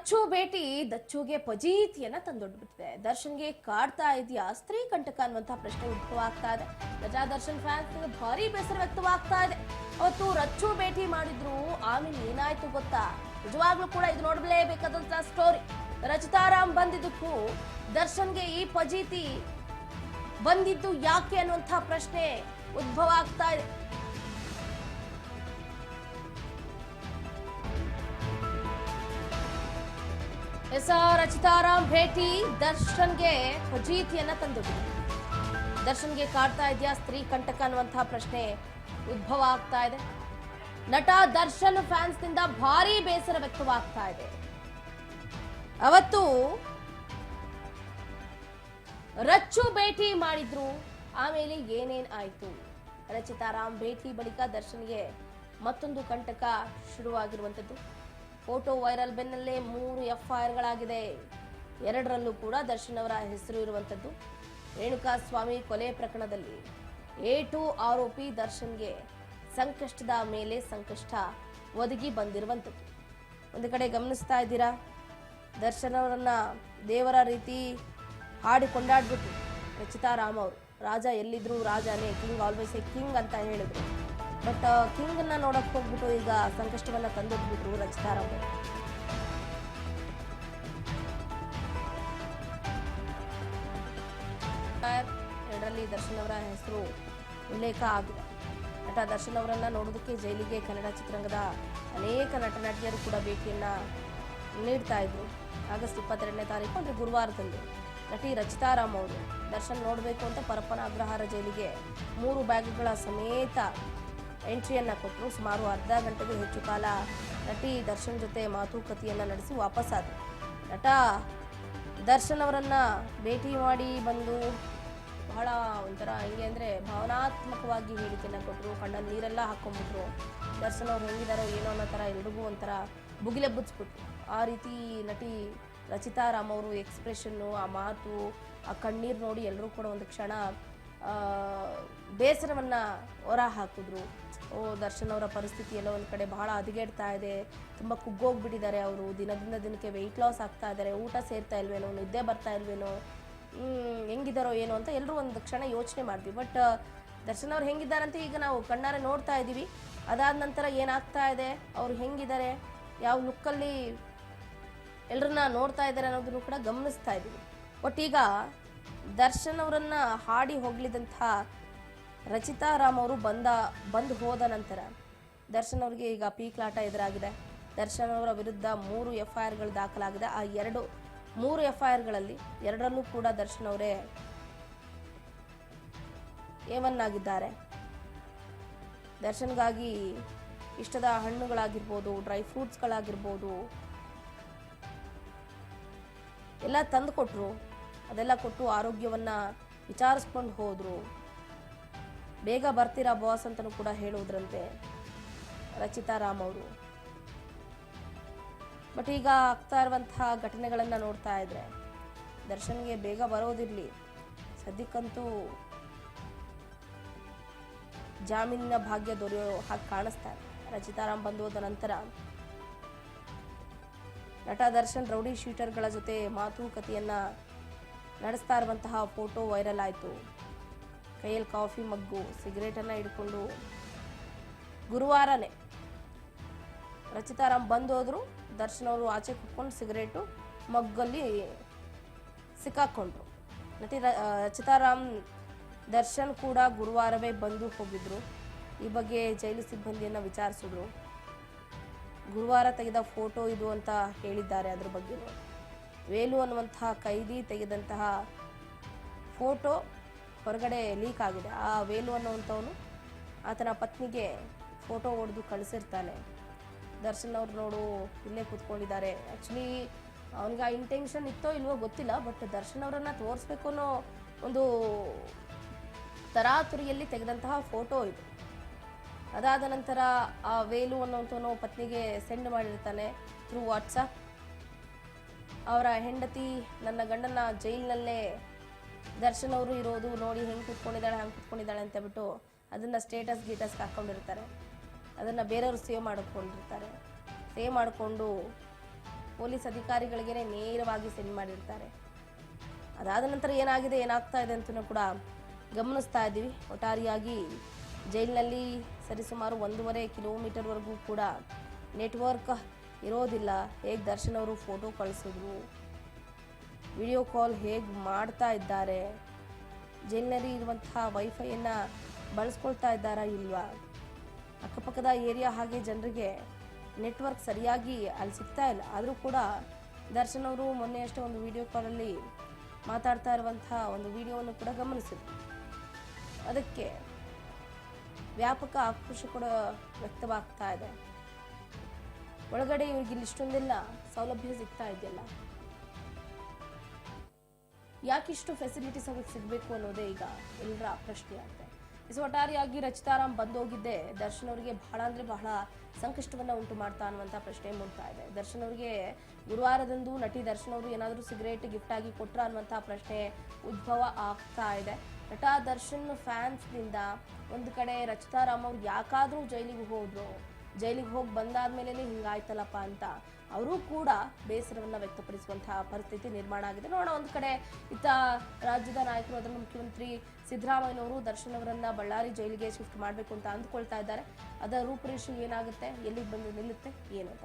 ರಚ್ಚು ಭೇಟಿ ದಚ್ಚುಗೆ ಫಜೀತಿಯನ್ನ ತಂದೊಡ್ಬಿಟ್ಟಿದೆ. ದರ್ಶನ್ಗೆ ಕಾಡ್ತಾ ಇದೆಯಾ ಸ್ತ್ರೀ ಕಂಟಕ ಅನ್ನುವಂತ ಪ್ರಶ್ನೆ ಉದ್ಭವವಾಗ್ತಾ ಇದೆ. ನಟ ದರ್ಶನ್ ಫ್ಯಾನ್ಸ್ ಭಾರಿ ಬೇಸರ ವ್ಯಕ್ತವಾಗ್ತಾ ಇದೆ. ಅವತ್ತು ರಚ್ಚು ಭೇಟಿ ಮಾಡಿದ್ರು, ಆಮೇಲೆ ಏನಾಯ್ತು ಗೊತ್ತಾ? ನಿಜವಾಗ್ಲೂ ಕೂಡ ಇದು ನೋಡ್ಲೇಬೇಕಾದಂತ ಸ್ಟೋರಿ. ರಚಿತಾರಾಮ್ ಬಂದಿದ್ದಕ್ಕೂ ದರ್ಶನ್ಗೆ ಈ ಫಜೀತಿ ಬಂದಿದ್ದು ಯಾಕೆ ಅನ್ನುವಂತ ಪ್ರಶ್ನೆ ಉದ್ಭವ ಆಗ್ತಾ ಇದೆ. ರಚಿತಾರಾಮ್ ಭೇಟಿ ದರ್ಶನ್ಗೆ ಫಜೀತಿಯನ್ನ ತಂದಿದೆ. ದರ್ಶನ್ಗೆ ಕಾಡ್ತಾ ಇದೆಯಾ ಸ್ತ್ರೀ ಕಂಟಕ ಅನ್ನುವಂತಹ ಪ್ರಶ್ನೆ ಉದ್ಭವ ಆಗ್ತಾ ಇದೆ. ನಟ ದರ್ಶನ್ ಫ್ಯಾನ್ಸ್ ನಿಂದ ಭಾರಿ ಬೇಸರ ವ್ಯಕ್ತವಾಗ್ತಾ ಇದೆ. ಅವತ್ತು ರಚ್ಚು ಭೇಟಿ ಮಾಡಿದ್ರು, ಆಮೇಲೆ ಏನೇನ್ ಆಯ್ತು? ರಚಿತಾರಾಮ್ ಭೇಟಿ ಬಳಿಕ ದರ್ಶನ್ಗೆ ಮತ್ತೊಂದು ಕಂಟಕ ಶುರುವಾಗಿರುವಂತದ್ದು. ಫೋಟೋ ವೈರಲ್ ಬೆನ್ನಲ್ಲೇ 3 FIRಗಳಾಗಿದೆ. 2ರಲ್ಲೂ ಕೂಡ ದರ್ಶನ್ ಅವರ ಹೆಸರು ಇರುವಂತದ್ದು. ರೇಣುಕಾ ಸ್ವಾಮಿ ಕೊಲೆ ಪ್ರಕರಣದಲ್ಲಿ A2 ಆರೋಪಿ ದರ್ಶನ್ಗೆ ಸಂಕಷ್ಟದ ಮೇಲೆ ಸಂಕಷ್ಟ ಒದಗಿ ಬಂದಿರುವಂತದ್ದು. ಒಂದು ಕಡೆ ಗಮನಿಸ್ತಾ ಇದ್ದೀರಾ, ದರ್ಶನ್ ಅವರನ್ನ ದೇವರ ರೀತಿ ಹಾಡಿ ಕೊಂಡಾಡ್ಬಿಟ್ಟು ರಚಿತಾರಾಮ್ ಅವರು ರಾಜ ಎಲ್ಲಿದ್ರು ರಾಜನೇ, ಕಿಂಗ್ ಆಲ್ವೇಸ್ ಎ ಕಿಂಗ್ ಅಂತ ಹೇಳಿದ್ರು. ಬಟ್ ಕಿಂಗ್ ಅನ್ನ ನೋಡಕ್ ಹೋಗ್ಬಿಟ್ಟು ಈಗ ಸಂಕಷ್ಟವನ್ನ ತಂದೊಡ್ಬಿಟ್ರು ರಚಿತಾರಾಮ್. ಎರಡರಲ್ಲಿ ದರ್ಶನ್ ಅವರ ಹೆಸರು ಉಲ್ಲೇಖ ಆಗಿದೆ. ನಟ ದರ್ಶನ್ ಅವರನ್ನ ನೋಡೋದಕ್ಕೆ ಜೈಲಿಗೆ ಕನ್ನಡ ಚಿತ್ರರಂಗದ ಅನೇಕ ನಟ ನಟಿಯರು ಕೂಡ ಭೇಟಿಯನ್ನ ನೀಡ್ತಾ ಇದ್ರು. ಆಗಸ್ಟ್ 22ನೇ ತಾರೀಕು ಅಂದ್ರೆ ಗುರುವಾರದಂದು ನಟಿ ರಚಿತಾರಾಮ್ ಅವರು ದರ್ಶನ್ ನೋಡಬೇಕು ಅಂತ ಪರಪ್ಪನ ಅಗ್ರಹಾರ ಜೈಲಿಗೆ 3 ಬ್ಯಾಗ್ಗಳ ಸಮೇತ ಎಂಟ್ರಿಯನ್ನ ಕೊಟ್ಟರು. ಸುಮಾರು ಅರ್ಧ ಗಂಟೆಗೂ ಹೆಚ್ಚು ಕಾಲ ನಟಿ ದರ್ಶನ್ ಜೊತೆ ಮಾತುಕತೆಯನ್ನ ನಡೆಸಿ ವಾಪಸ್ಸಾದರು. ನಟ ದರ್ಶನ್ ಅವರನ್ನ ಭೇಟಿ ಮಾಡಿ ಬಂದು ಬಹಳ ಒಂಥರ ಹೆಂಗೆ ಅಂದರೆ ಭಾವನಾತ್ಮಕವಾಗಿ ಹೇಳಿಕೆಯನ್ನು ಕೊಟ್ಟರು. ಕಣ್ಣಲ್ಲಿ ನೀರೆಲ್ಲ ಹಾಕೊಂಡ್ಬಿಟ್ರು. ದರ್ಶನ್ ಅವ್ರು ಹೆಂಗಿದಾರೋ ಏನೋ ಅನ್ನೋ ಥರ ಎಲ್ರಿಗೂ ಒಂಥರ ಬುಗಿಲೆಬ್ಬಿಸ್ಬಿಟ್ರು. ಆ ರೀತಿ ನಟಿ ರಚಿತಾರಾಮ್ ಅವರು ಎಕ್ಸ್ಪ್ರೆಷನ್ನು, ಆ ಮಾತು, ಆ ಕಣ್ಣೀರು ನೋಡಿ ಎಲ್ಲರೂ ಕೂಡ ಒಂದು ಕ್ಷಣ ಬೇಸರವನ್ನು ಹೊರ ಹಾಕಿದ್ರು. ದರ್ಶನ್ ಅವರ ಪರಿಸ್ಥಿತಿ ಎಲ್ಲೋ ಒಂದು ಕಡೆ ಬಹಳ ಹದಗೆಡ್ತಾ ಇದೆ, ತುಂಬ ಕುಗ್ಗೋಗ್ಬಿಟ್ಟಿದ್ದಾರೆ ಅವರು, ದಿನದಿಂದ ದಿನಕ್ಕೆ ವೆಯ್ಟ್ ಲಾಸ್ ಆಗ್ತಾ ಇದ್ದಾರೆ, ಊಟ ಸೇರ್ತಾ ಇಲ್ವೇನೋ, ನಿದ್ದೆ ಬರ್ತಾ ಇಲ್ವೇನೋ, ಹೆಂಗಿದ್ದಾರೋ ಏನೋ ಅಂತ ಎಲ್ಲರೂ ಒಂದು ಕ್ಷಣ ಯೋಚನೆ ಮಾಡಿದ್ವಿ. ಬಟ್ ದರ್ಶನ್ ಅವ್ರು ಹೆಂಗಿದ್ದಾರಂತ ಈಗ ನಾವು ಕಣ್ಣಾರೆ ನೋಡ್ತಾ ಇದ್ದೀವಿ. ಅದಾದ ನಂತರ ಏನಾಗ್ತಾ ಇದೆ, ಅವ್ರು ಹೆಂಗಿದ್ದಾರೆ, ಯಾವ ಲುಕ್ಕಲ್ಲಿ ಎಲ್ಲರನ್ನ ನೋಡ್ತಾ ಇದ್ದಾರೆ ಅನ್ನೋದನ್ನು ಕೂಡ ಗಮನಿಸ್ತಾ ಇದ್ದೀವಿ. ಬಟ್ ಈಗ ದರ್ಶನ್ ಅವರನ್ನ ಹಾಡಿ ಹೋಗ್ಲಿದಂಥ ರಚಿತಾರಾಮ್ ಅವರು ಬಂದು ಹೋದ ನಂತರ ದರ್ಶನ್ ಅವರಿಗೆ ಈಗ ಪೀಕ್ಲಾಟ ಎದುರಾಗಿದೆ. ದರ್ಶನ್ ಅವರ ವಿರುದ್ಧ 3 FIRಗಳು ದಾಖಲಾಗಿದೆ. ಆ 3 FIRಗಳಲ್ಲಿ 2ರಲ್ಲೂ ಕೂಡ ದರ್ಶನ್ ಅವರೇ A1 ಆಗಿದ್ದಾರೆ. ದರ್ಶನ್ಗಾಗಿ ಇಷ್ಟದ ಹಣ್ಣುಗಳಾಗಿರ್ಬೋದು, ಡ್ರೈ ಫ್ರೂಟ್ಸ್ಗಳಾಗಿರ್ಬೋದು ಎಲ್ಲ ತಂದು ಕೊಟ್ಟರು. ಅದೆಲ್ಲ ಕೊಟ್ಟು ಆರೋಗ್ಯವನ್ನ ವಿಚಾರಿಸ್ಕೊಂಡು ಹೋದ್ರು. ಬೇಗ ಬರ್ತೀರಾ ಬಾಸ್ ಅಂತಲೂ ಕೂಡ ಹೇಳುವುದ್ರಂತೆ ರಚಿತಾರಾಮ್ ಅವರು. ಬಟ್ ಈಗ ಆಗ್ತಾ ಇರುವಂತಹ ಘಟನೆಗಳನ್ನು ನೋಡ್ತಾ ಇದ್ರೆ ದರ್ಶನ್ಗೆ ಬೇಗ ಬರೋದಿರಲಿ, ಸದ್ಯಕ್ಕಂತೂ ಜಾಮೀನಿನ ಭಾಗ್ಯ ದೊರೆಯೋ ಹಾಗೆ ಕಾಣಿಸ್ತಾ ಇದೆ. ರಚಿತಾರಾಮ್ ಬಂದು ಹೋದ ನಂತರ ನಟ ದರ್ಶನ್ ರೌಡಿ ಶೀಟರ್ಗಳ ಜೊತೆ ಮಾತುಕತೆಯನ್ನ ನಡೆಸ್ತಾ ಇರುವಂತಹ ಫೋಟೋ ವೈರಲ್ ಆಯಿತು. ಕೈಯಲ್ಲಿ ಕಾಫಿ ಮಗ್ಗು, ಸಿಗರೇಟನ್ನು ಹಿಡ್ಕೊಂಡು ಗುರುವಾರನೇ ರಚಿತಾರಾಮ್ ಬಂದು ಹೋದ್ರು. ದರ್ಶನ್ ಅವರು ಆಚೆ ಕುತ್ಕೊಂಡು ಸಿಗರೇಟು ಮಗ್ಗಲ್ಲಿ ಸಿಕ್ಕಾಕೊಂಡ್ರು. ನಟಿ ರಚಿತಾರಾಮ್ ದರ್ಶನ್ ಕೂಡ ಗುರುವಾರವೇ ಬಂದು ಹೋಗಿದ್ರು. ಈ ಬಗ್ಗೆ ಜೈಲು ಸಿಬ್ಬಂದಿಯನ್ನು ವಿಚಾರಿಸಿದ್ರು. ಗುರುವಾರ ತೆಗೆದ ಫೋಟೋ ಇದು ಅಂತ ಹೇಳಿದ್ದಾರೆ. ಅದ್ರ ಬಗ್ಗೆ ವೇಲು ಅನ್ನುವಂತಹ ಕೈದಿ ತೆಗೆದಂತಹ ಫೋಟೋ ಹೊರಗಡೆ ಲೀಕ್ ಆಗಿದೆ. ಆ ವೇಲು ಅನ್ನುವಂಥವನು ಆತನ ಪತ್ನಿಗೆ ಫೋಟೋ ಹೊಡೆದು ಕಳಿಸಿರ್ತಾನೆ. ದರ್ಶನ್ ಅವ್ರು ನೋಡು ಇಲ್ಲೇ ಕೂತ್ಕೊಂಡಿದ್ದಾರೆ. ಆ್ಯಕ್ಚುಲಿ ಅವನಿಗೆ ಆ ಇಂಟೆನ್ಷನ್ ಇತ್ತೋ ಇಲ್ವೋ ಗೊತ್ತಿಲ್ಲ. ಬಟ್ ದರ್ಶನ್ ಅವರನ್ನು ತೋರಿಸ್ಬೇಕು ಅನ್ನೋ ಒಂದು ತರಾತುರಿಯಲ್ಲಿ ತೆಗೆದಂತಹ ಫೋಟೋ ಇದು. ಅದಾದ ನಂತರ ಆ ವೇಲು ಅನ್ನೋಂಥವನು ಪತ್ನಿಗೆ ಸೆಂಡ್ ಮಾಡಿರ್ತಾನೆ ಥ್ರೂ ವಾಟ್ಸಪ್. ಅವರ ಹೆಂಡತಿ ನನ್ನ ಗಂಡನ ಜೈಲಿನಲ್ಲೇ ದರ್ಶನ್ ಅವರು ಇರೋದು ನೋಡಿ ಹೆಂಗೆ ಕೂತ್ಕೊಂಡಿದ್ದಾಳೆ ಹಂಗೆ ಕೂತ್ಕೊಂಡಿದ್ದಾಳೆ ಅಂತ ಬಿಟ್ಟು ಅದನ್ನು ಸ್ಟೇಟಸ್ಗೆ ಹಾಕ್ಕೊಂಡಿರ್ತಾರೆ. ಅದನ್ನು ಬೇರೆಯವರು ಸೇವ್ ಮಾಡಿಕೊಂಡಿರ್ತಾರೆ. ಸೇವ್ ಮಾಡಿಕೊಂಡು ಪೊಲೀಸ್ ಅಧಿಕಾರಿಗಳಿಗೇನೆ ನೇರವಾಗಿ ಸೆಂಡ್ ಮಾಡಿರ್ತಾರೆ. ಅದಾದ ನಂತರ ಏನಾಗಿದೆ ಏನಾಗ್ತಾ ಇದೆ ಅಂತಲೂ ಕೂಡ ಗಮನಿಸ್ತಾ ಇದ್ದೀವಿ. ಒಟ್ಟಾರೆಯಾಗಿ ಜೈಲಿನಲ್ಲಿ ಸರಿಸುಮಾರು 1.5 ಕಿಲೋಮೀಟರ್ವರೆಗೂ ಕೂಡ ನೆಟ್ವರ್ಕ್ ಇರೋದಿಲ್ಲ. ಹೇಗೆ ದರ್ಶನ್ ಅವರು ಫೋಟೋ ಕಳಿಸಿದ್ರು, ವಿಡಿಯೋ ಕಾಲ್ ಹೇಗೆ ಮಾಡ್ತಾ ಇದ್ದಾರೆ, ಜೈಲಿನಲ್ಲಿ ಇರುವಂತಹ ವೈಫೈಯನ್ನು ಬಳಸ್ಕೊಳ್ತಾ ಇದ್ದಾರಾ ಇಲ್ವಾ, ಅಕ್ಕಪಕ್ಕದ ಏರಿಯಾ ಹಾಗೆ ಜನರಿಗೆ ನೆಟ್ವರ್ಕ್ ಸರಿಯಾಗಿ ಅಲ್ಲಿ ಸಿಗ್ತಾ ಇಲ್ಲ. ಆದರೂ ಕೂಡ ದರ್ಶನ್ ಅವರು ಮೊನ್ನೆ ಅಷ್ಟೇ ಒಂದು ವಿಡಿಯೋ ಕಾಲಲ್ಲಿ ಮಾತಾಡ್ತಾ ಇರುವಂತಹ ಒಂದು ವಿಡಿಯೋವನ್ನು ಕೂಡ ಗಮನಿಸಿದ್ರು. ಅದಕ್ಕೆ ವ್ಯಾಪಕ ಆಕ್ರೋಶ ಕೂಡ ವ್ಯಕ್ತವಾಗ್ತಾ ಇದೆ. ಒಳಗಡೆ ಇವ್ರಿಗೆ ಇಲ್ಲಿ ಇಷ್ಟೊಂದೆಲ್ಲ ಸೌಲಭ್ಯ ಸಿಗ್ತಾ ಇದೆಯಲ್ಲ, ಯಾಕಿಷ್ಟು ಫೆಸಿಲಿಟೀಸ್ ಅವ್ರಿಗೆ ಸಿಗಬೇಕು ಅನ್ನೋದೇ ಈಗ ಎಲ್ಲರ ಪ್ರಶ್ನೆ ಆಗಿದೆ. ಒಟ್ಟಾರೆಯಾಗಿ ರಚಿತಾರಾಮ್ ಬಂದೋಗಿದ್ದೆ ದರ್ಶನ್ ಅವರಿಗೆ ಬಹಳ ಅಂದ್ರೆ ಬಹಳ ಸಂಕಷ್ಟವನ್ನ ಉಂಟು ಮಾಡ್ತಾ ಅನ್ನುವಂಥ ಪ್ರಶ್ನೆ ಮೂಡ್ತಾ ಇದೆ. ದರ್ಶನ್ ಅವರಿಗೆ ಗುರುವಾರದಂದು ನಟಿ ದರ್ಶನ್ ಅವರು ಏನಾದರೂ ಸಿಗರೇಟ್ ಗಿಫ್ಟ್ ಆಗಿ ಕೊಟ್ರ ಅನ್ನುವಂಥ ಪ್ರಶ್ನೆ ಉದ್ಭವ ಆಗ್ತಾ ಇದೆ. ನಟ ದರ್ಶನ್ ಫ್ಯಾನ್ಸ್ನಿಂದ ಒಂದು ಕಡೆ ರಚಿತಾರಾಮ್ ಅವ್ರು ಯಾಕಾದರೂ ಜೈಲಿಗೆ ಹೋದ್ರು, ಜೈಲಿಗೆ ಹೋಗಿ ಬಂದಾದ್ಮೇಲೆ ಹಿಂಗಾಯ್ತಲ್ಲಪ್ಪ ಅಂತ ಅವರು ಕೂಡ ಬೇಸರವನ್ನ ವ್ಯಕ್ತಪಡಿಸುವಂತಹ ಪರಿಸ್ಥಿತಿ ನಿರ್ಮಾಣ ಆಗಿದೆ. ನೋಡೋಣ, ಒಂದು ಕಡೆ ಇತ್ತ ರಾಜ್ಯದ ನಾಯಕರು ಅದನ್ನು ಮುಖ್ಯಮಂತ್ರಿ ಸಿದ್ದರಾಮಯ್ಯನವರು ದರ್ಶನ್ ಅವರನ್ನ ಬಳ್ಳಾರಿ ಜೈಲಿಗೆ ಶಿಫ್ಟ್ ಮಾಡಬೇಕು ಅಂತ ಅಂದ್ಕೊಳ್ತಾ ಇದ್ದಾರೆ. ಅದರ ರೂಪುರೇಷೆ ಏನಾಗುತ್ತೆ, ಎಲ್ಲಿಗೆ ಬಂದು ನಿಲ್ಲುತ್ತೆ ಏನು ಅಂತ